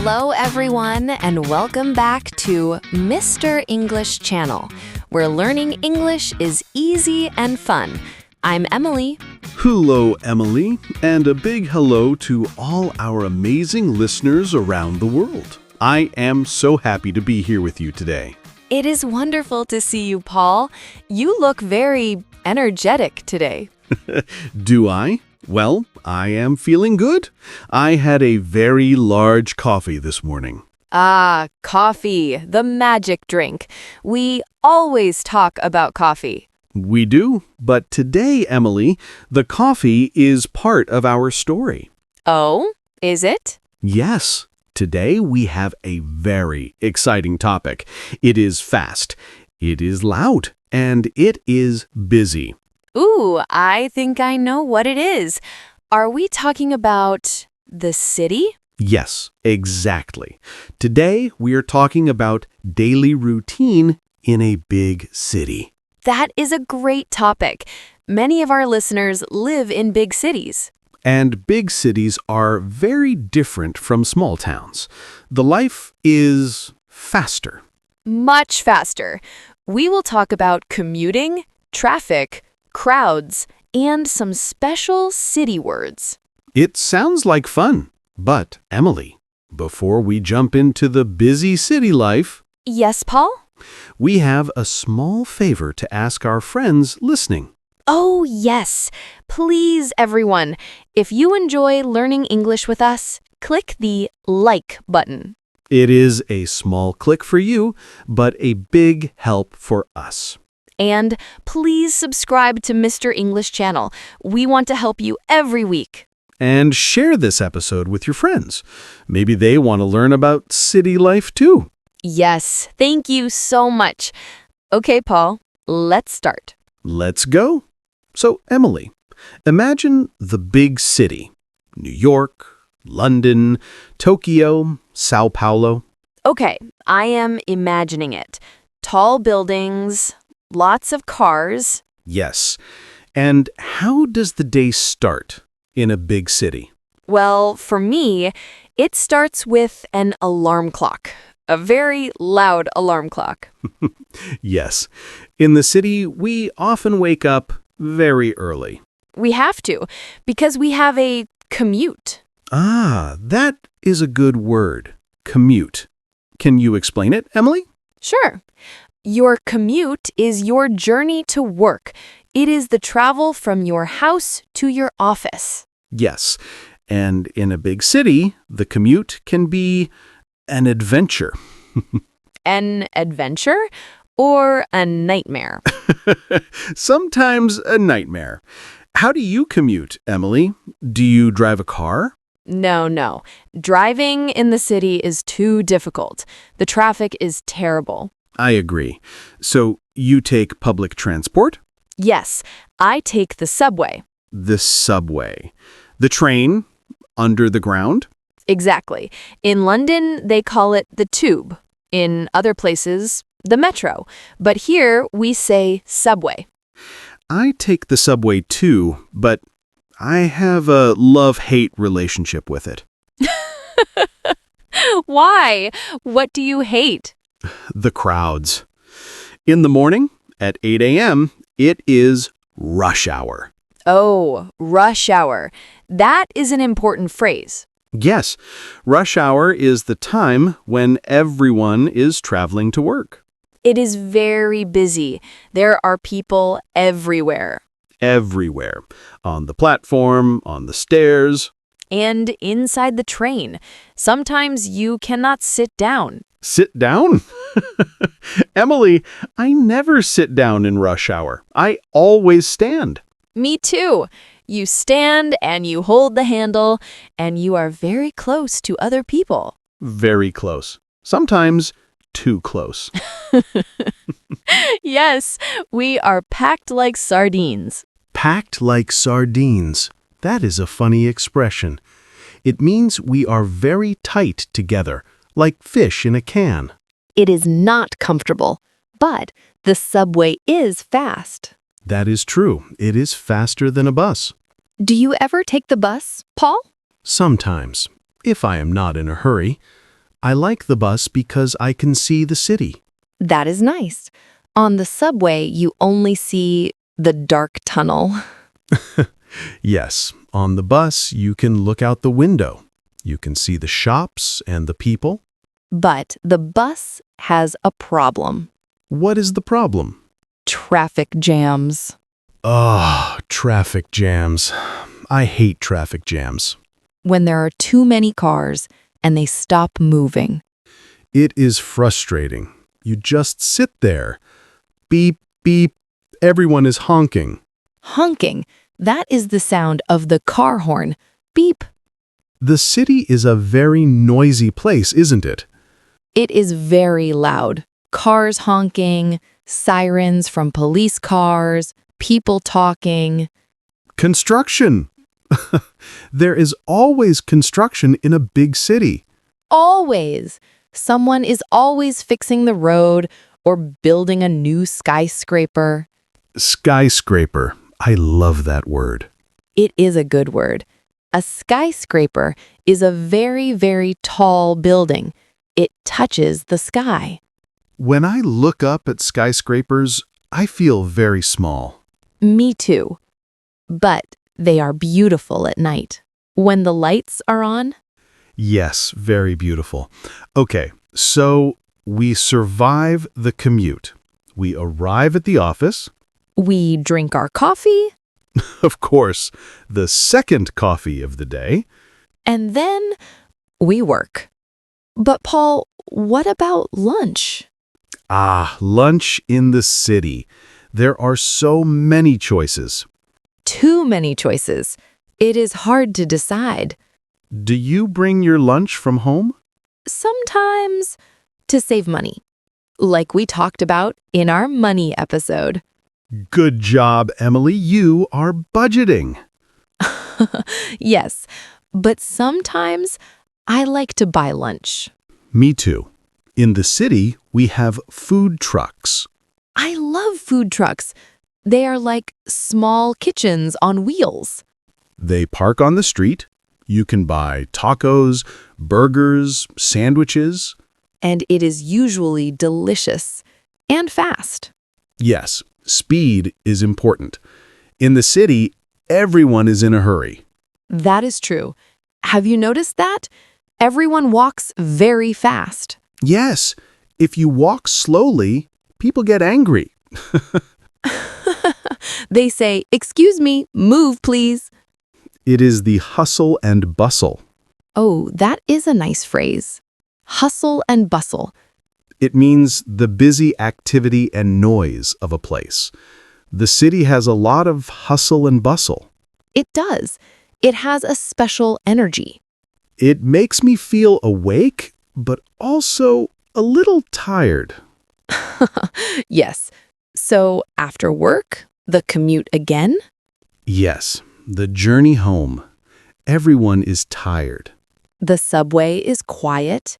Hello, everyone, and welcome back to Mr. English Channel, where learning English is easy and fun. I'm Emily. Hello, Emily, and a big hello to all our amazing listeners around the world. I am so happy to be here with you today. It is wonderful to see you, Paul. You look very energetic today. Do I? Well, I am feeling good. I had a very large coffee this morning. Ah, coffee, the magic drink. We always talk about coffee. We do, but today, Emily, the coffee is part of our story. Oh, is it? Yes, today we have a very exciting topic. It is fast, it is loud, and it is busy. Ooh, I think I know what it is. Are we talking about the city? Yes, exactly. Today we are talking about daily routine in a big city. That is a great topic. Many of our listeners live in big cities. And big cities are very different from small towns. The life is faster. Much faster. We will talk about commuting, traffic, crowds, and some special city words. It sounds like fun, but Emily, before we jump into the busy city life, Yes, Paul? we have a small favor to ask our friends listening. Oh, yes. Please, everyone, if you enjoy learning English with us, click the like button. It is a small click for you, but a big help for us. And please subscribe to Mr. English Channel. We want to help you every week. And share this episode with your friends. Maybe they want to learn about city life too. Yes, thank you so much. Okay, Paul, let's start. Let's go. So, Emily, imagine the big city. New York, London, Tokyo, Sao Paulo. Okay, I am imagining it. Tall buildings, lots of cars. Yes. And how does the day start in a big city? Well, for me, it starts with an alarm clock. A very loud alarm clock. Yes. In the city, we often wake up very early. We have to, because we have a commute. Ah, that is a good word. Commute. Can you explain it, Emily? Sure. Your commute is your journey to work. It is the travel from your house to your office. Yes. And in a big city, the commute can be an adventure. An adventure or a nightmare? Sometimes a nightmare. How do you commute, Emily? Do you drive a car? No. Driving in the city is too difficult. The traffic is terrible. I agree. So you take public transport? Yes, I take the subway. The subway. The train? Under the ground? Exactly. In London, they call it the tube. In other places, the metro. But here, we say subway. I take the subway too, but I have a love-hate relationship with it. Why? What do you hate? The crowds. In the morning, at 8 a.m., it is rush hour. Oh, rush hour. That is an important phrase. Yes, rush hour is the time when everyone is traveling to work. It is very busy. There are people everywhere. Everywhere. On the platform, on the stairs. And inside the train. Sometimes you cannot sit down. Sit down? Emily, I never sit down in rush hour. I always stand. Me too. You stand and you hold the handle, and you are very close to other people. Very close. Sometimes too close. Yes, we are packed like sardines. Packed like sardines. That is a funny expression. It means we are very tight together, like fish in a can. It is not comfortable, but the subway is fast. That is true. It is faster than a bus. Do you ever take the bus, Paul? Sometimes, if I am not in a hurry. I like the bus because I can see the city. That is nice. On the subway, you only see the dark tunnel. Yes, on the bus, you can look out the window. You can see the shops and the people. But the bus has a problem. What is the problem? Traffic jams. Traffic jams. I hate traffic jams. When there are too many cars and they stop moving. It is frustrating. You just sit there. Beep, beep. Everyone is honking. Honking. That is the sound of the car horn. Beep. The city is a very noisy place, isn't it? It is very loud. Cars honking, sirens from police cars, people talking. Construction. There is always construction in a big city. Always. Someone is always fixing the road or building a new skyscraper. Skyscraper. I love that word. It is a good word. A skyscraper is a very, very tall building. It touches the sky. When I look up at skyscrapers, I feel very small. Me too. But they are beautiful at night. When the lights are on, Yes, very beautiful. Okay, so we survive the commute. We arrive at the office. we drink our coffee, Of course, the second coffee of the day. and then we work. But Paul, what about lunch? Lunch in the city. There are so many choices. Too many choices. It is hard to decide. Do you bring your lunch from home? Sometimes to save money, like we talked about in our money episode. Good job, Emily. You are budgeting. Yes, but sometimes I like to buy lunch. Me too. In the city, we have food trucks. I love food trucks. They are like small kitchens on wheels. They park on the street. You can buy tacos, burgers, sandwiches. And it is usually delicious and fast. Yes, speed is important. In the city, everyone is in a hurry. That is true. Have you noticed that? Everyone walks very fast. Yes, if you walk slowly, people get angry. They say, "Excuse me, move please." It is the hustle and bustle. Oh, that is a nice phrase. Hustle and bustle. It means the busy activity and noise of a place. The city has a lot of hustle and bustle. It does. It has a special energy. It makes me feel awake, but also a little tired. Yes. So after work, the commute again? Yes, the journey home. Everyone is tired. The subway is quiet.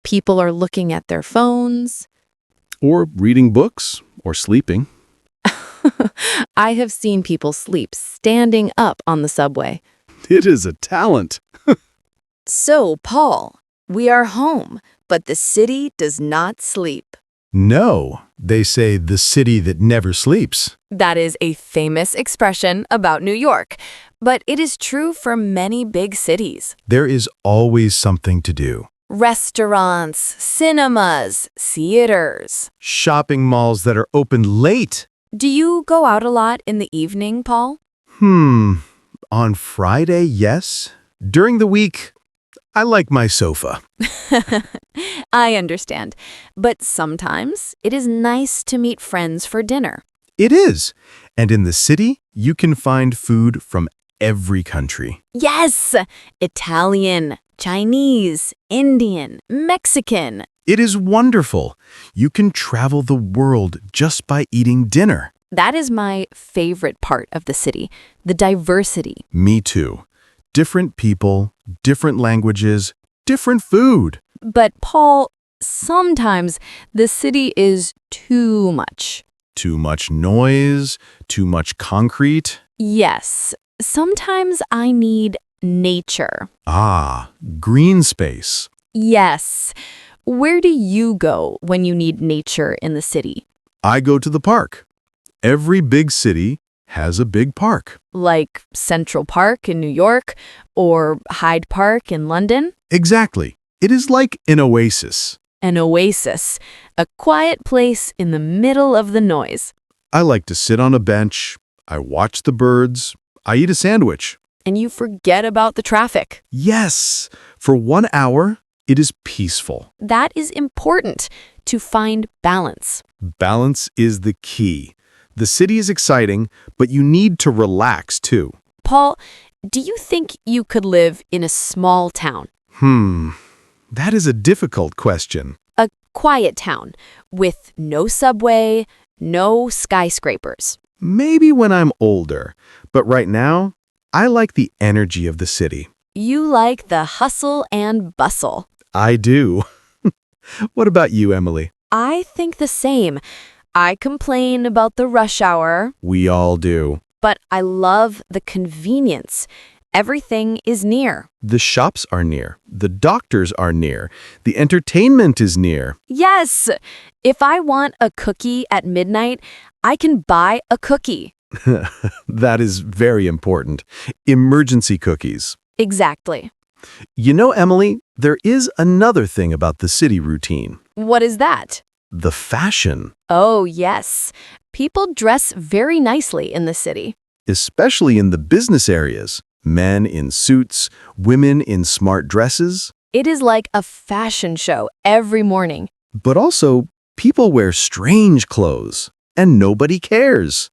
People are looking at their phones. Or reading books, or sleeping. I have seen people sleep standing up on the subway. It is a talent. So, Paul, we are home, but the city does not sleep. No, they say the city that never sleeps. That is a famous expression about New York, but it is true for many big cities. There is always something to do. Restaurants, cinemas, theaters. Shopping malls that are open late. Do you go out a lot in the evening, Paul? On Friday, yes. During the week, I like my sofa. I understand, but sometimes it is nice to meet friends for dinner. It is. And in the city, you can find food from every country. Yes! Italian, Chinese, Indian, Mexican. It is wonderful. You can travel the world just by eating dinner. That is my favorite part of the city, the diversity. Me too. Different people, different languages, different food. But Paul, sometimes the city is too much. Too much noise, too much concrete. Yes, sometimes I need nature. Green space. Yes. Where do you go when you need nature in the city? I go to the park. Every big city has a big park. Like Central Park in New York or Hyde Park in London? Exactly. It is like an oasis. An oasis, a quiet place in the middle of the noise. I like to sit on a bench. I watch the birds. I eat a sandwich. And you forget about the traffic. Yes, for 1 hour, it is peaceful. That is important to find balance. Balance is the key. The city is exciting, but you need to relax too. Paul, do you think you could live in a small town? That is a difficult question. A quiet town with no subway, no skyscrapers. Maybe when I'm older, but right now, I like the energy of the city. You like the hustle and bustle. I do. What about you, Emily? I think the same. I complain about the rush hour, We all do. but I love the convenience. Everything is near. The shops are near. The doctors are near. The entertainment is near. Yes! If I want a cookie at midnight, I can buy a cookie. That is very important. Emergency cookies. Exactly. You know, Emily, there is another thing about the city routine. What is that? The fashion, Oh, yes. People dress very nicely in the city. especially in the business areas. Men in suits, women in smart dresses. It is like a fashion show every morning. But also, people wear strange clothes, and nobody cares.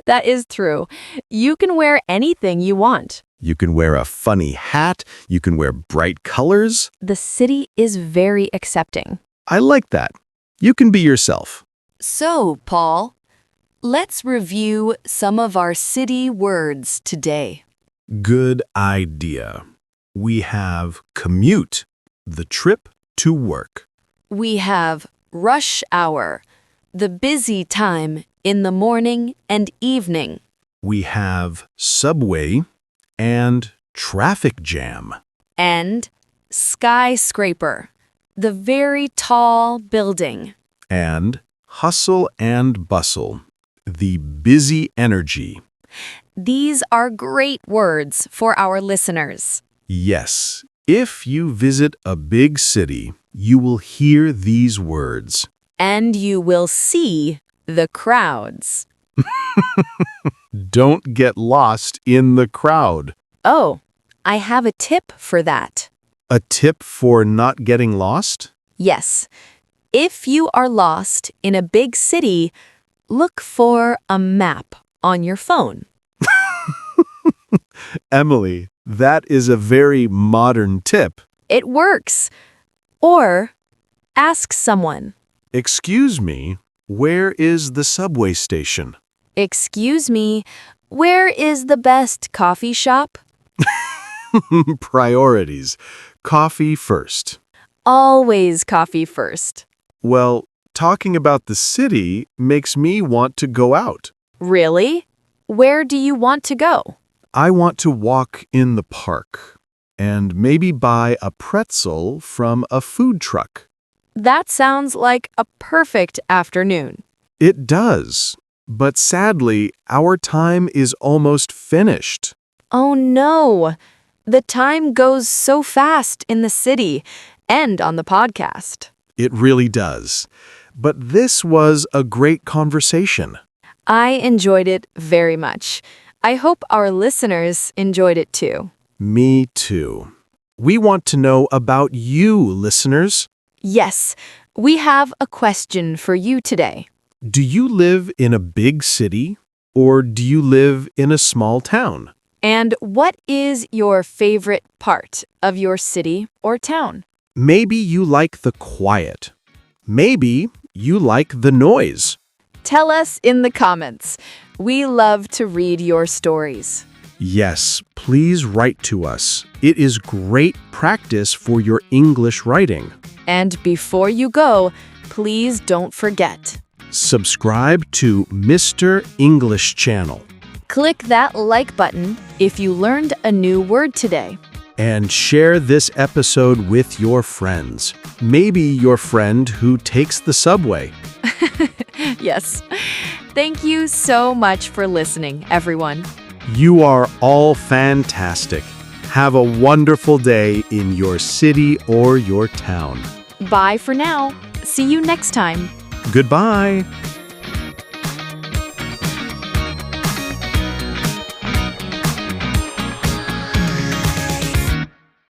That is true. You can wear anything you want. You can wear a funny hat, you can wear bright colors. The city is very accepting. I like that. You can be yourself. So, Paul, let's review some of our city words today. Good idea. We have commute, the trip to work. We have rush hour, the busy time in the morning and evening. We have subway and traffic jam. And skyscraper, the very tall building. And hustle and bustle, the busy energy. These are great words for our listeners. Yes, if you visit a big city, you will hear these words. And you will see the crowds. Don't get lost in the crowd. Oh, I have a tip for that. A tip for not getting lost? Yes, if you are lost in a big city, look for a map on your phone. Emily, that is a very modern tip. It works. Or ask someone, Excuse me, where is the subway station? "Excuse me, where is the best coffee shop?" Priorities. Coffee first. Always coffee first. Well, talking about the city makes me want to go out. Really? Where do you want to go? I want to walk in the park and maybe buy a pretzel from a food truck. That sounds like a perfect afternoon. It does, but sadly, our time is almost finished. Oh no! The time goes so fast in the city and on the podcast. It really does. But this was a great conversation. I enjoyed it very much. I hope our listeners enjoyed it too. Me too. We want to know about you, listeners. Yes, we have a question for you today. Do you live in a big city or do you live in a small town? And what is your favorite part of your city or town? Maybe you like the quiet. Maybe you like the noise. Tell us in the comments. We love to read your stories. Yes, please write to us. It is great practice for your English writing. And before you go, please don't forget. Subscribe to Mr. English Channel. Click that like button if you learned a new word today. And share this episode with your friends. Maybe your friend who takes the subway. Yes. Thank you so much for listening, everyone. You are all fantastic. Have a wonderful day in your city or your town. Bye for now. See you next time. Goodbye.